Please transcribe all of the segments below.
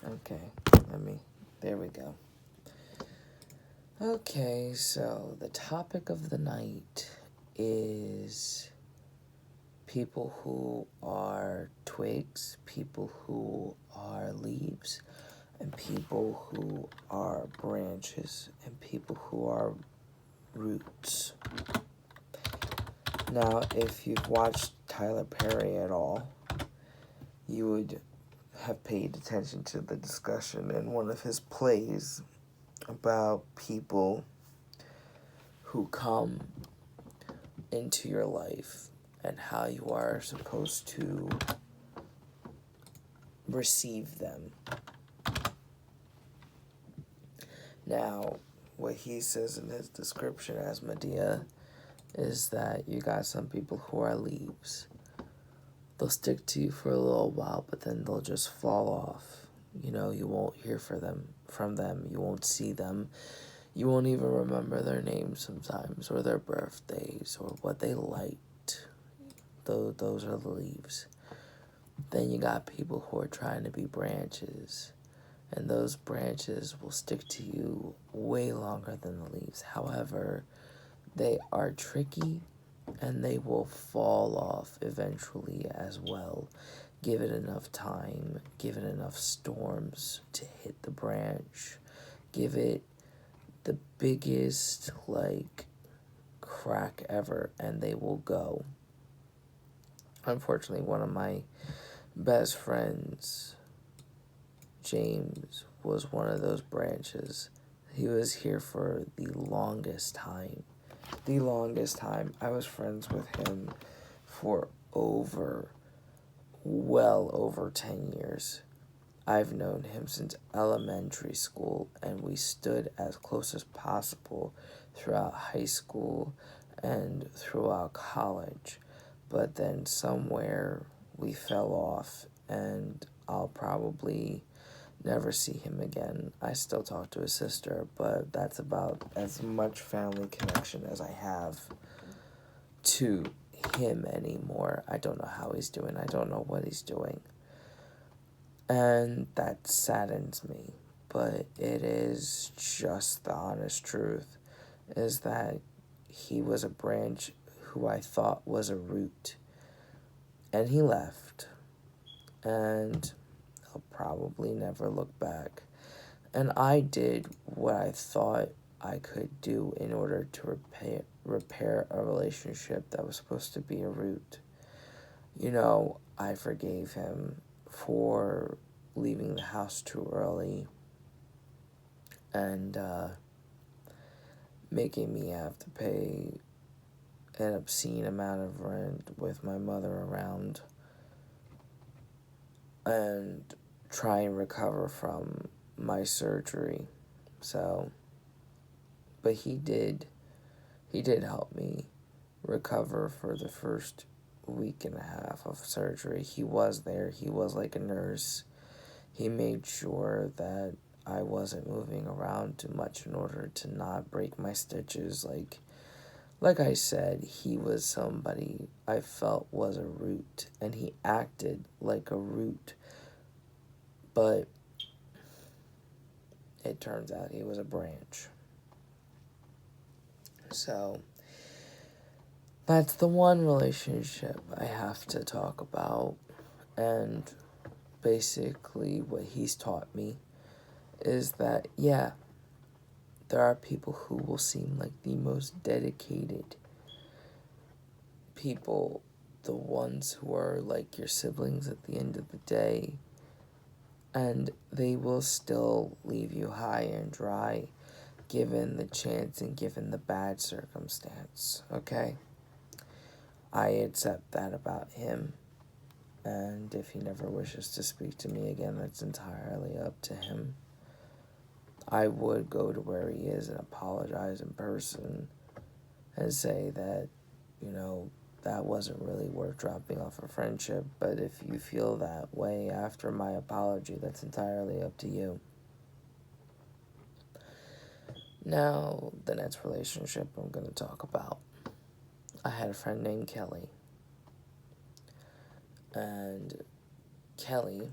Okay, there we go. Okay, so the topic of the night is people who are twigs, people who are leaves, and people who are branches, and people who are roots. Now, if you've watched Tyler Perry at all, you would have paid attention to the discussion in one of his plays about people who come into your life and how you are supposed to receive them. Now, what he says in his description as Medea is that you got some people who are leaves. They'll stick to you for a little while, but then they'll just fall off. You won't hear from them. You won't see them. You won't even remember their names sometimes, or their birthdays, or what they liked. Those are the leaves. Then you got people who are trying to be branches, and those branches will stick to you way longer than the leaves. However, they are tricky, and they will fall off eventually as well. Give it enough time, give it enough storms to hit the branch, give it the biggest, crack ever, and they will go. Unfortunately, one of my best friends, James, was one of those branches. He was here for the longest time. I was friends with him for well over 10 years. I've known him since elementary school, and we stood as close as possible throughout high school and throughout college. But then somewhere we fell off, and I'll probably never see him again. I still talk to his sister, but that's about as much family connection as I have to him anymore. I don't know how he's doing. I don't know what he's doing. And that saddens me, but it is just the honest truth, is that he was a branch who I thought was a root, and he left, and I'll probably never look back. And I did what I thought I could do in order to repair a relationship that was supposed to be a root. I forgave him for leaving the house too early and making me have to pay an obscene amount of rent with my mother around and try and recover from my surgery. But he did help me recover for the first week and a half of surgery. He was there. He was like a nurse. He made sure that I wasn't moving around too much in order to not break my stitches. Like I said, he was somebody I felt was a root, and he acted like a root. But it turns out he was a branch. So that's the one relationship I have to talk about. And basically what he's taught me is that, yeah, there are people who will seem like the most dedicated people, the ones who are like your siblings at the end of the day, and they will still leave you high and dry given the chance and given the bad circumstance, okay? I accept that about him, and if he never wishes to speak to me again, that's entirely up to him. I would go to where he is and apologize in person and say that, that wasn't really worth dropping off a friendship, but if you feel that way after my apology, that's entirely up to you. Now, the next relationship I'm going to talk about. I had a friend named Kelly. And Kelly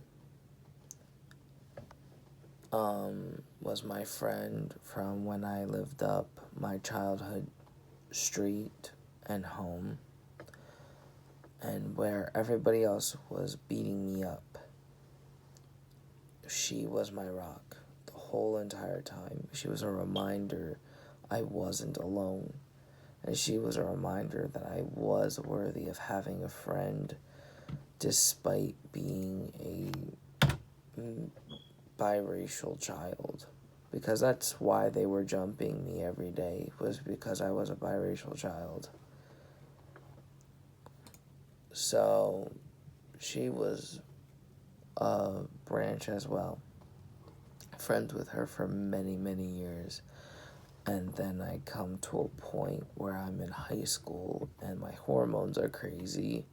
was my friend from when I lived up my childhood street and home, and where everybody else was beating me up, she was my rock the whole entire time. She was a reminder I wasn't alone, and she was a reminder that I was worthy of having a friend despite being a biracial child. Because that's why they were jumping me every day, was because I was a biracial child. So she was a branch as well. Friends with her for many, many years. And then I come to a point where I'm in high school and my hormones are crazy.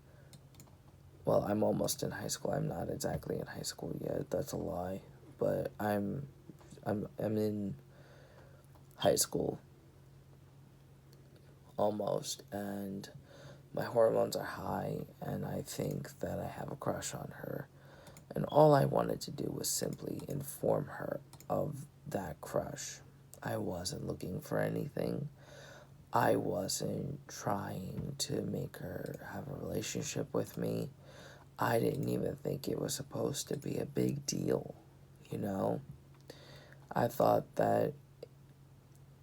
Well, I'm almost in high school. I'm not exactly in high school yet. That's a lie. But I'm in high school almost, and my hormones are high, and I think that I have a crush on her. And all I wanted to do was simply inform her of that crush. I wasn't looking for anything. I wasn't trying to make her have a relationship with me. I didn't even think it was supposed to be a big deal, you know? I thought that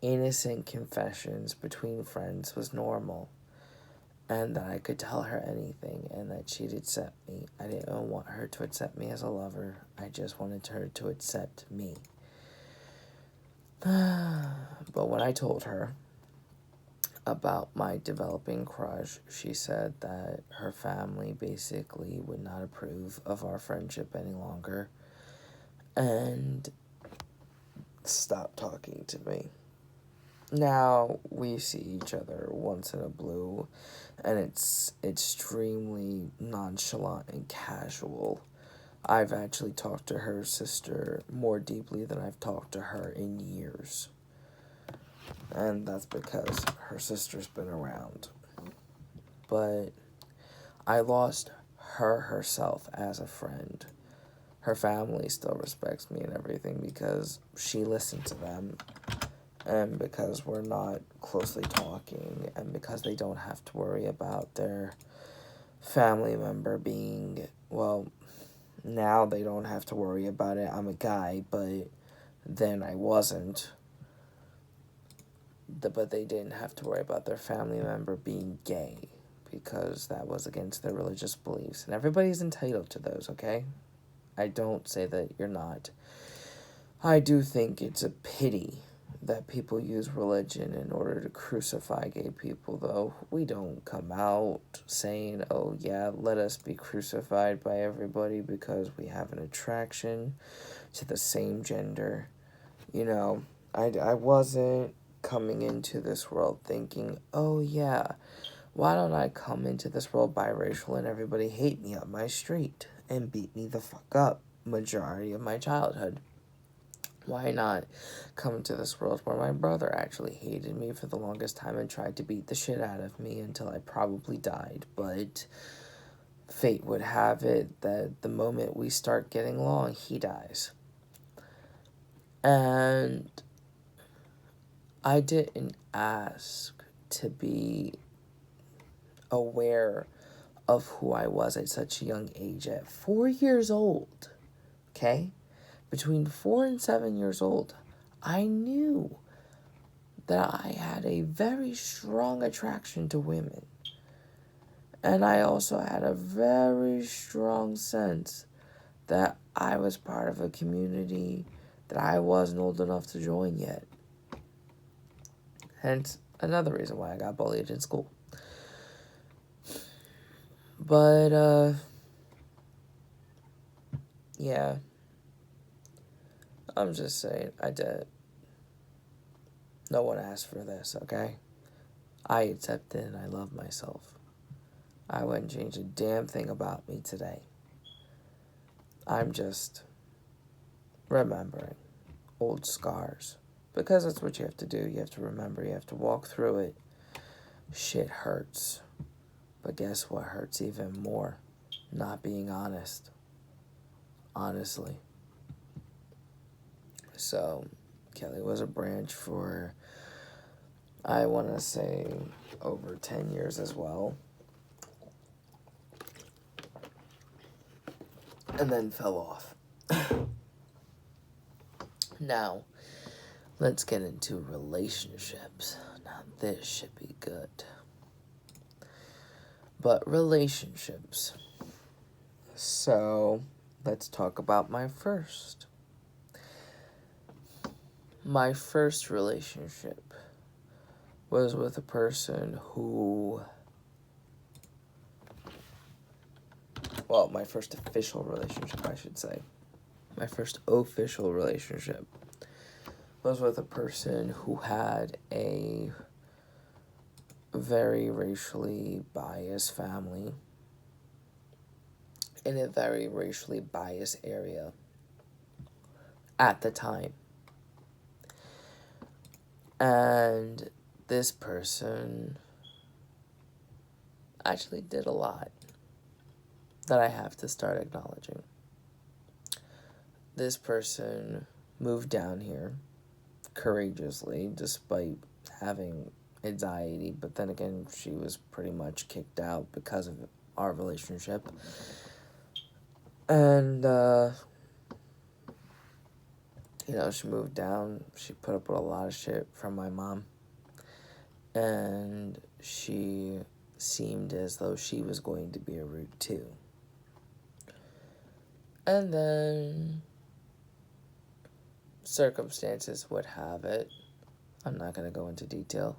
innocent confessions between friends was normal, and that I could tell her anything and that she'd accept me. I didn't want her to accept me as a lover. I just wanted her to accept me. But when I told her about my developing crush, she said that her family basically would not approve of our friendship any longer and stopped talking to me. Now we see each other once in a blue, and it's extremely nonchalant and casual. I've actually talked to her sister more deeply than I've talked to her in years. And that's because her sister's been around. But I lost her herself as a friend. Her family still respects me and everything because she listened to them, and because we're not closely talking, and because they don't have to worry about their family member being, well, now they don't have to worry about it. I'm a guy, but then I wasn't. But they didn't have to worry about their family member being gay because that was against their religious beliefs. And everybody's entitled to those, okay? I don't say that you're not. I do think it's a pity that people use religion in order to crucify gay people, though. We don't come out saying, oh yeah, let us be crucified by everybody because we have an attraction to the same gender. You know, I wasn't coming into this world thinking, oh yeah, why don't I come into this world biracial and everybody hate me up my street and beat me the fuck up majority of my childhood? Why not come into this world where my brother actually hated me for the longest time and tried to beat the shit out of me until I probably died? But fate would have it that the moment we start getting along, he dies. And I didn't ask to be aware of who I was at such a young age. At 4 years old, okay? Between 4 and 7 years old, I knew that I had a very strong attraction to women. And I also had a very strong sense that I was part of a community that I wasn't old enough to join yet. Hence, another reason why I got bullied in school. But, yeah. I'm just saying, I did. No one asked for this, okay? I accept it and I love myself. I wouldn't change a damn thing about me today. I'm just remembering old scars. Because that's what you have to do. You have to remember. You have to walk through it. Shit hurts. But guess what hurts even more? Not being honest. Honestly. So Kelly was a branch for, I want to say, over 10 years as well. And then fell off. Now, let's get into relationships. Now, this should be good. But relationships. So, let's talk about my first. My first relationship was with a person who, well, my first official relationship, I should say. My first official relationship was with a person who had a very racially biased family in a very racially biased area at the time. And this person actually did a lot that I have to start acknowledging. This person moved down here courageously despite having anxiety, but then again, she was pretty much kicked out because of our relationship. And, she moved down. She put up with a lot of shit from my mom. And she seemed as though she was going to be a root too. And then circumstances would have it. I'm not going to go into detail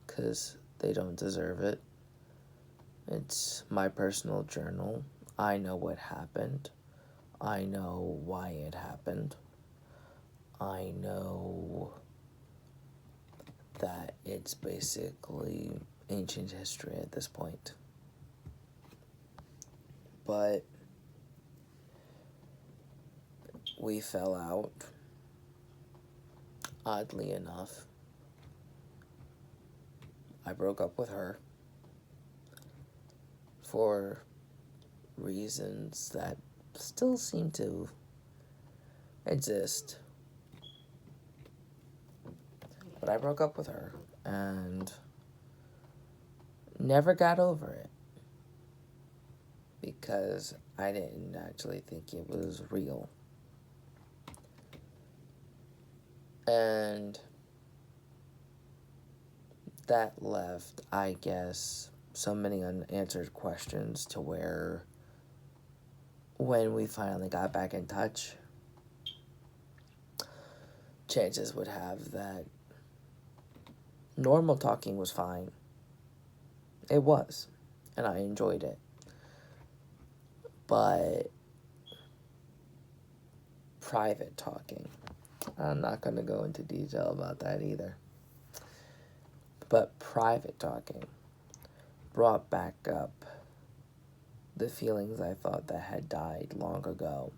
because they don't deserve it. It's my personal journal. I know what happened. I know why it happened. I know that it's basically ancient history at this point. But we fell out, oddly enough. I broke up with her for reasons that still seem to exist. But I broke up with her and never got over it because I didn't actually think it was real. And that left, I guess, so many unanswered questions to where when we finally got back in touch, chances would have that normal talking was fine. It was, and I enjoyed it. But private talking, I'm not going to go into detail about that either. But private talking brought back up the feelings I thought that had died long ago.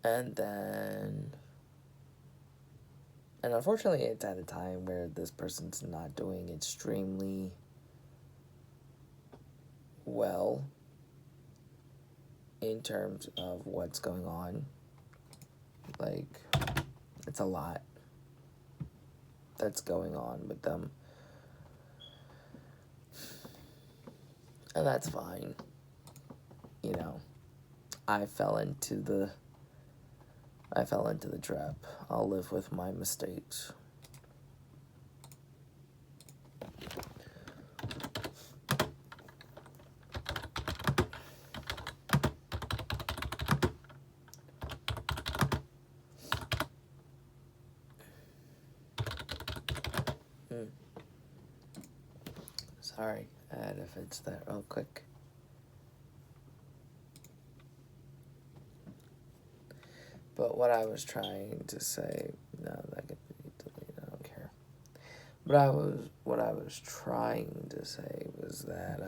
And unfortunately, it's at a time where this person's not doing extremely well in terms of what's going on. Like, it's a lot that's going on with them. And that's fine. I fell into the trap. I'll live with my mistakes. Sorry, I had to fix that real quick. But what I was trying to say, no, that could be deleted, I don't care. But what I was trying to say was that,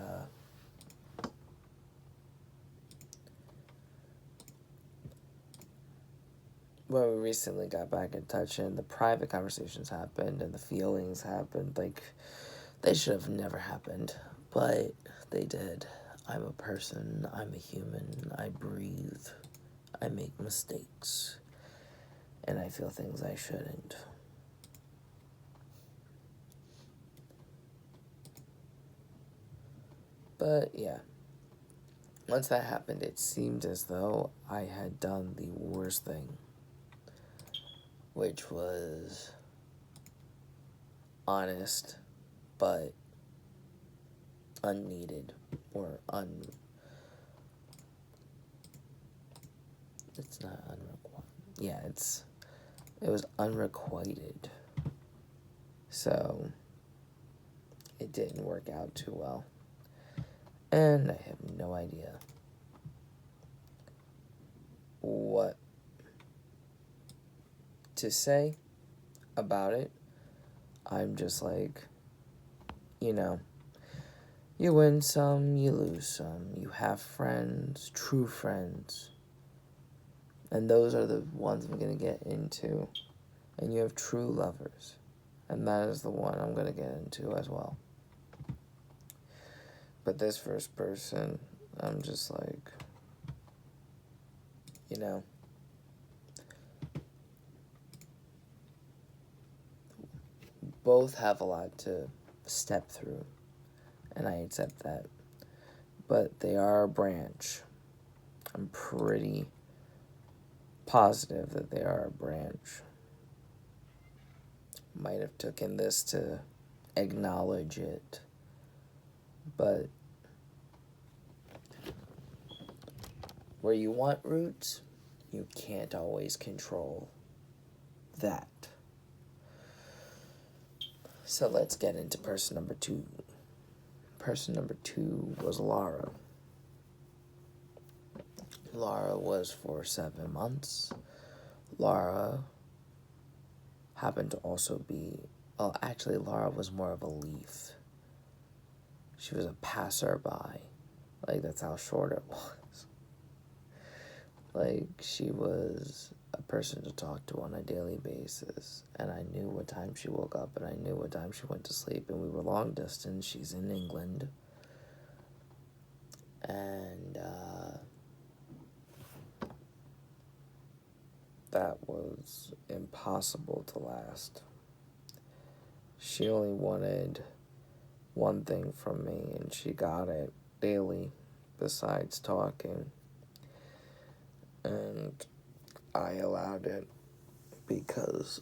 when we recently got back in touch and the private conversations happened and the feelings happened, like, they should have never happened, but they did. I'm a person, I'm a human, I breathe, I make mistakes. And I feel things I shouldn't. But yeah. Once that happened, it seemed as though I had done the worst thing. Which was honest, but unneeded. Or it's not unrequited. Yeah, it was unrequited. So it didn't work out too well. And I have no idea what to say about it. I'm just like, you know, you win some, you lose some. You have friends, true friends. And those are the ones I'm going to get into. And you have true lovers. And that is the one I'm going to get into as well. But this first person, I'm just like, you know, both have a lot to step through. And I accept that. But they are a branch. I'm pretty positive that they are a branch. Might have taken this to acknowledge it. But where you want roots, you can't always control that. So let's get into person number 2. Person number 2 was Laura. Laura was for 7 months. Laura happened to also be, well, actually, Laura was more of a leaf. She was a passerby. Like, that's how short it was. Like, she was a person to talk to on a daily basis. And I knew what time she woke up, and I knew what time she went to sleep. And we were long distance. She's in England. And, that was impossible to last. She only wanted one thing from me, and she got it daily, besides talking. And I allowed it because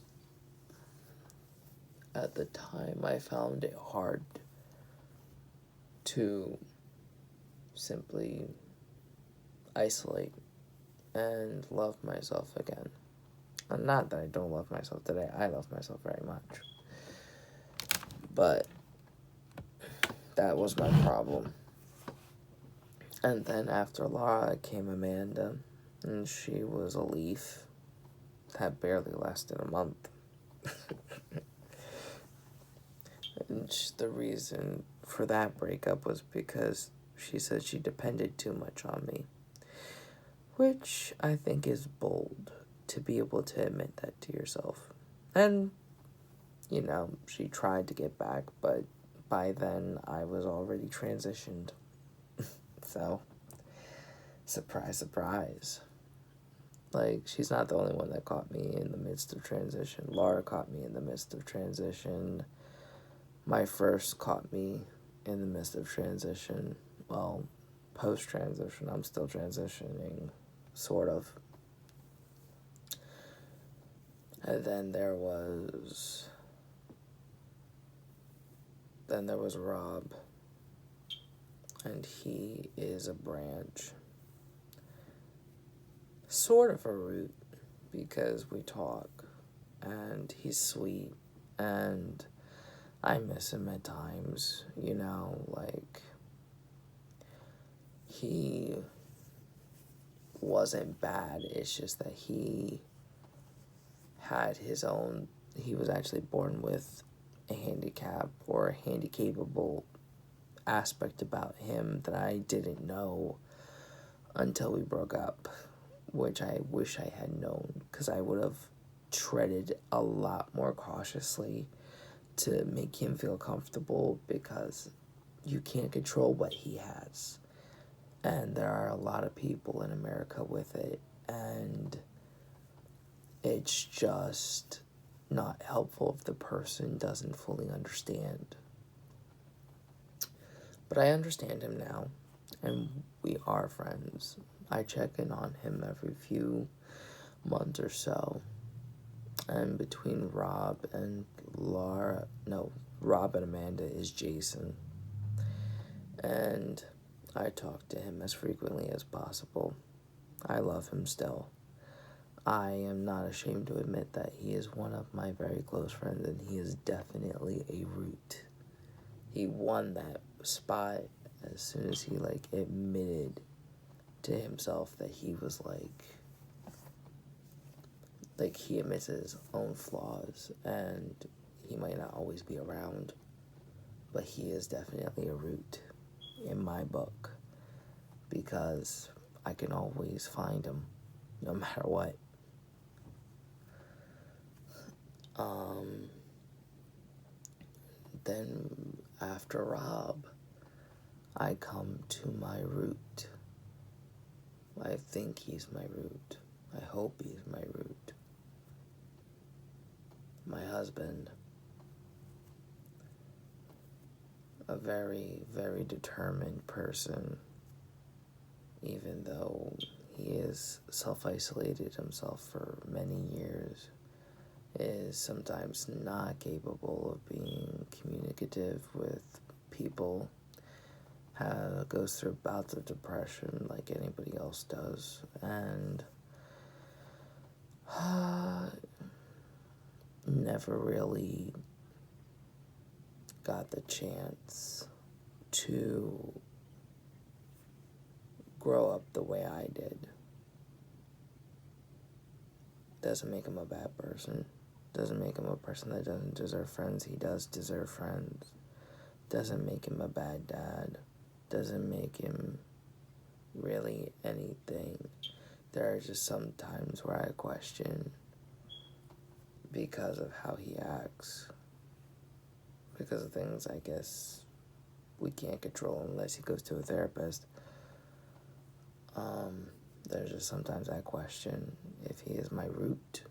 at the time I found it hard to simply isolate and love myself again. And not that I don't love myself today, I love myself very much. But that was my problem. And then after Laura came Amanda, and she was a leaf that barely lasted a month. And the reason for that breakup was because she said she depended too much on me. Which I think is bold to be able to admit that to yourself. And, you know, she tried to get back, but by then I was already transitioned. So, surprise, surprise. Like, she's not the only one that caught me in the midst of transition. Laura caught me in the midst of transition. My first caught me in the midst of transition. Well, post-transition, I'm still transitioning, sort of. And then there was Rob, and he is a branch. Sort of a root, because we talk, and he's sweet, and I miss him at times, you know, like, he wasn't bad, it's just that he had his own, he was actually born with a handicap or a handicapable aspect about him that I didn't know until we broke up, which I wish I had known, because I would have treaded a lot more cautiously to make him feel comfortable, because you can't control what he has. And there are a lot of people in America with it, and it's just not helpful if the person doesn't fully understand. But I understand him now, and we are friends. I check in on him every few months or so. And between Rob and Amanda is Jason. And I talk to him as frequently as possible. I love him still. I am not ashamed to admit that he is one of my very close friends, and he is definitely a root. He won that spot as soon as he admitted to himself that he was he admits his own flaws, and he might not always be around, but he is definitely a root in my book, because I can always find him no matter what. Then after Rob, I come to my root. I think he's my root. I hope he's my root. My husband. A very, very determined person, even though he has self-isolated himself for many years, is sometimes not capable of being communicative with people, goes through bouts of depression like anybody else does, and never really got the chance to grow up the way I did. Doesn't make him a bad person. Doesn't make him a person that doesn't deserve friends. He does deserve friends. Doesn't make him a bad dad. Doesn't make him really anything. There are just some times where I question because of how he acts. Because of things I guess we can't control unless he goes to a therapist. There's just sometimes I question if he is my root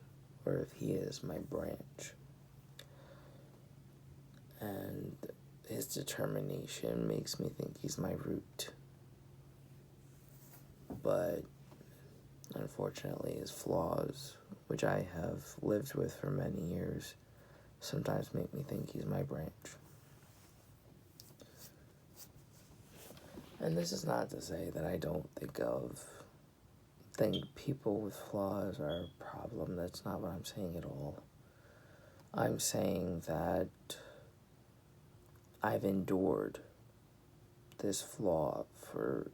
or if he is my branch. And his determination makes me think he's my root. But unfortunately, his flaws, which I have lived with for many years, sometimes make me think he's my branch. And this is not to say that I don't think people with flaws are a problem. That's not what I'm saying at all. I'm saying that I've endured this flaw for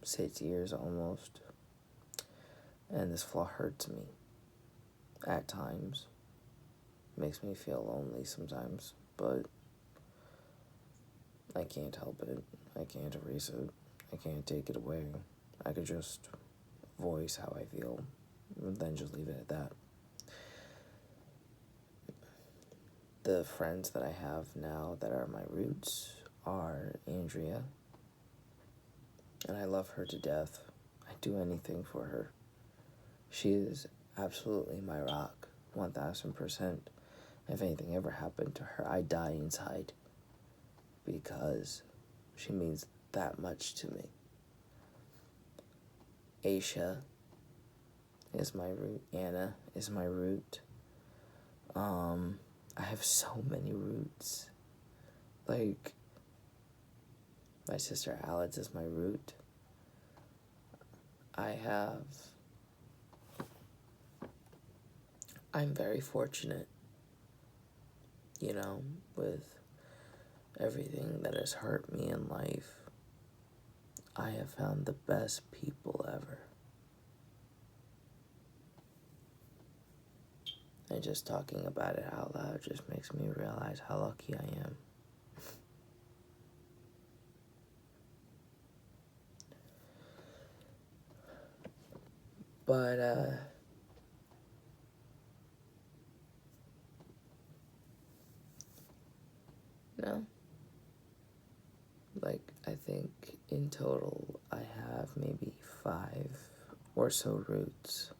6 years almost, and this flaw hurts me at times. Makes me feel lonely sometimes, but I can't help it. I can't erase it. I can't take it away. I could just voice how I feel, and then just leave it at that. The friends that I have now that are my roots are Andrea, and I love her to death. I'd do anything for her. She is absolutely my rock, 1000%. If anything ever happened to her, I'd die inside, because she means that much to me. Aisha is my root. Anna is my root. I have so many roots. My sister Alex is my root. I'm very fortunate, with everything that has hurt me in life. I have found the best people ever. And just talking about it out loud just makes me realize how lucky I am. But, no. I think in total I have maybe 5 or so roots.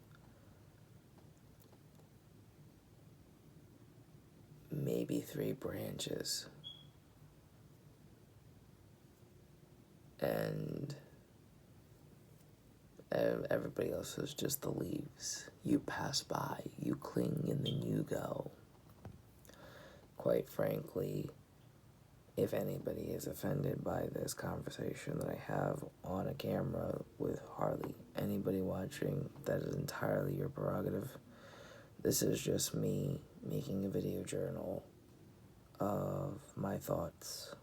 Maybe 3 branches. And everybody else is just the leaves. You pass by, you cling, and then you go. Quite frankly, if anybody is offended by this conversation that I have on a camera with Harley, anybody watching, that is entirely your prerogative. This is just me making a video journal of my thoughts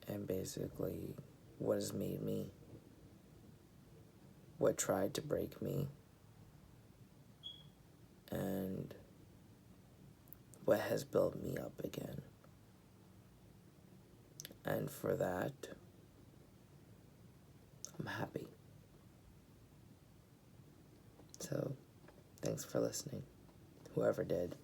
and basically what has made me, what tried to break me, and what has built me up again. And for that, I'm happy. So, thanks for listening, whoever did.